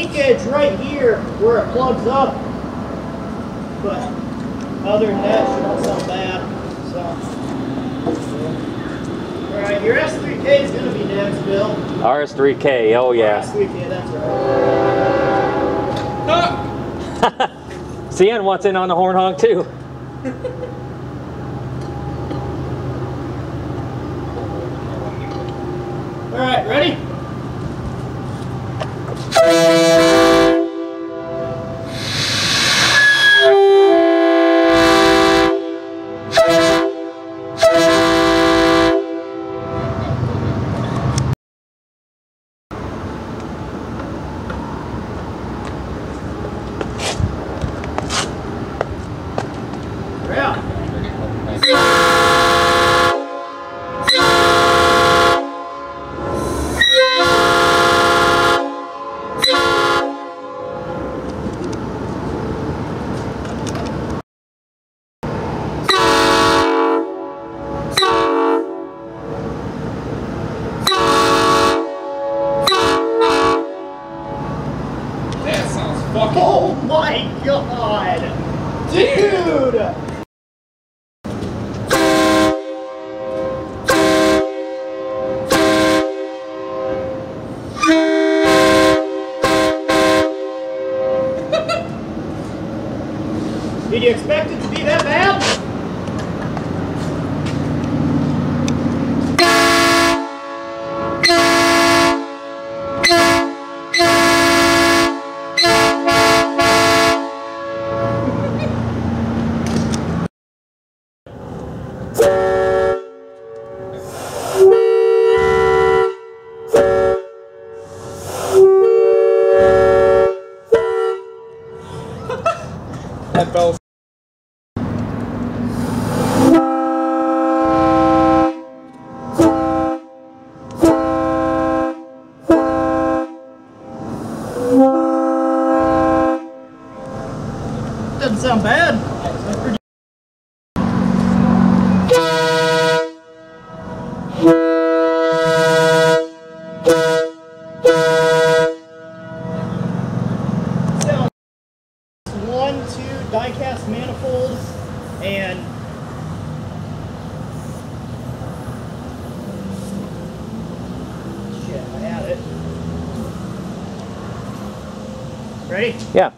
leakage right here where it plugs up. But other than that, it shouldn't sound bad. So, all right, your S3K is going to be next, Bill. RS3K, oh yeah. RS3K, that's right. CN wants in on the horn honk too. All right, ready? Oh my god! Dude! Did you expect it to be that bad? That fell. Doesn't sound bad. Sounds pretty. Sounds 1-2 die-cast manifold and shit, I had it. Ready? Yeah.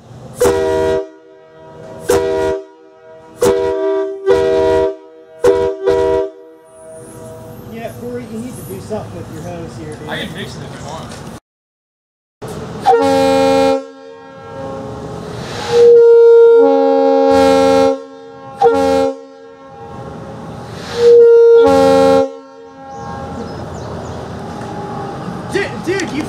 Yeah, Corey, you need to do something with your hose here, dude. I can fix it if you want. Dude, you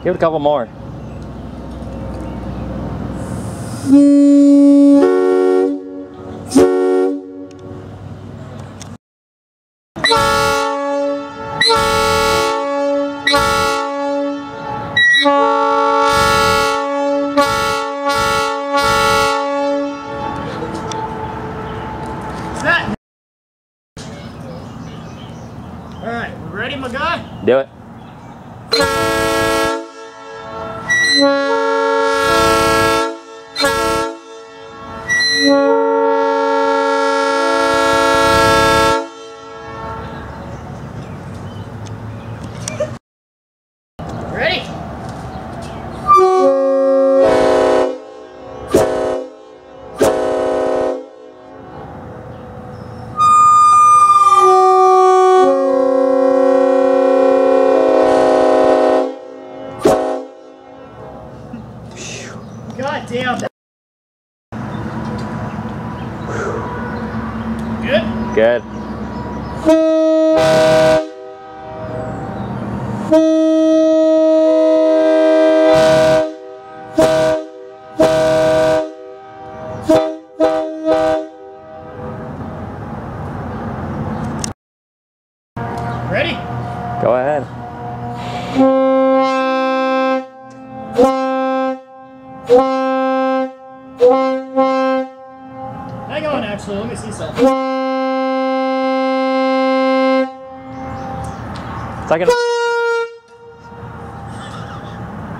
Give it a couple more. Alright, ready, my guy? Do it. Ready? God damn. Good? Good. Ready? Go Actually, let me see something. Second.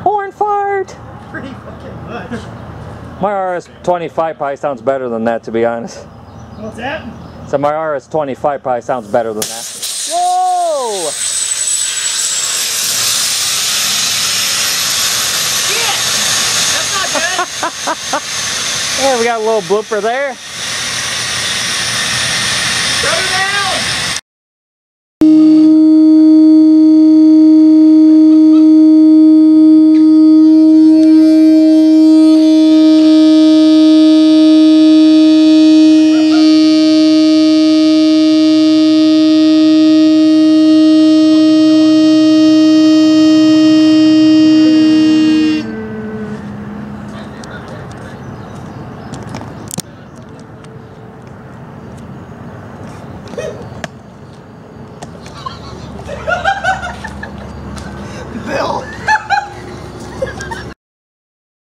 Horn fart! Pretty fucking much. My RS-25 probably sounds better than that, to be honest. What's that? So my RS-25 probably sounds better than that. Whoa! Shit! That's not good. Yeah, we got a little blooper there. Shut her down! Bill!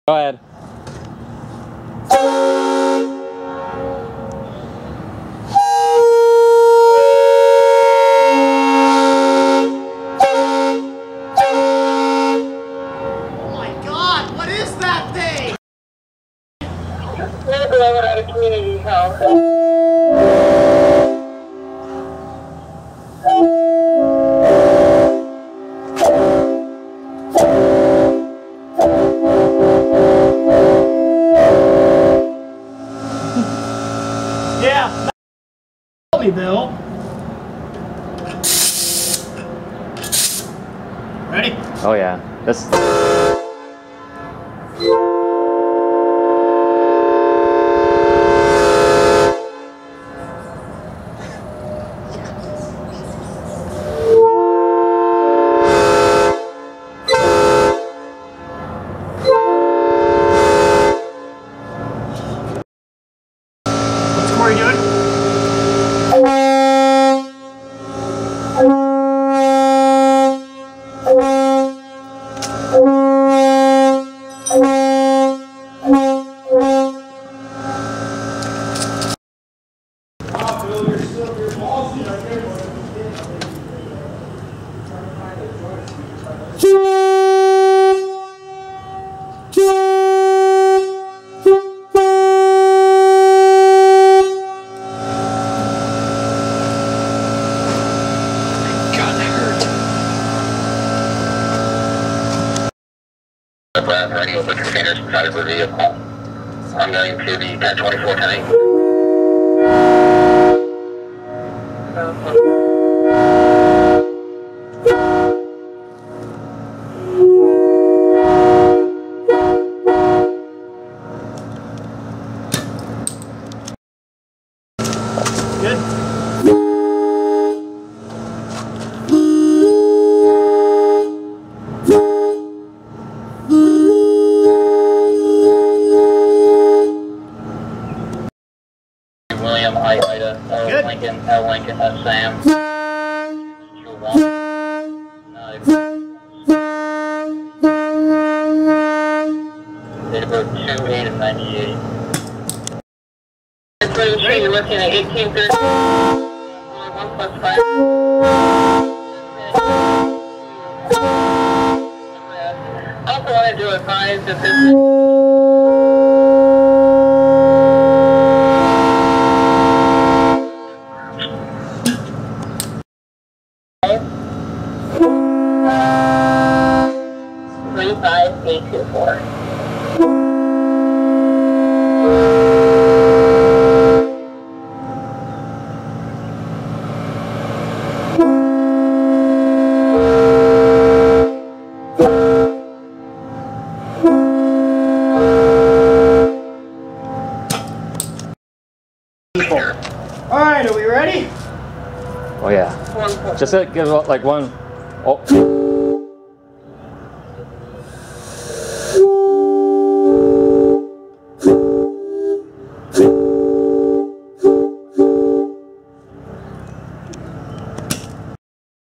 Go ahead. Oh my god, what is that thing? We're going out of community health. Yeah. Help me, Bill. Ready? Oh yeah. This. What's Corey doing? Radio with containers inside of the vehicle. I'm going to the 1024 tank. Good. William, Ida, Good. Lincoln, Lincoln, Sam. Date of birth 2/8 of 98. You're looking at 1830. 1 plus 5. Also wanted to advise that this is Three, 5, 8, 2, 4. Alright, are we ready? Oh yeah. Just give like one. Oh.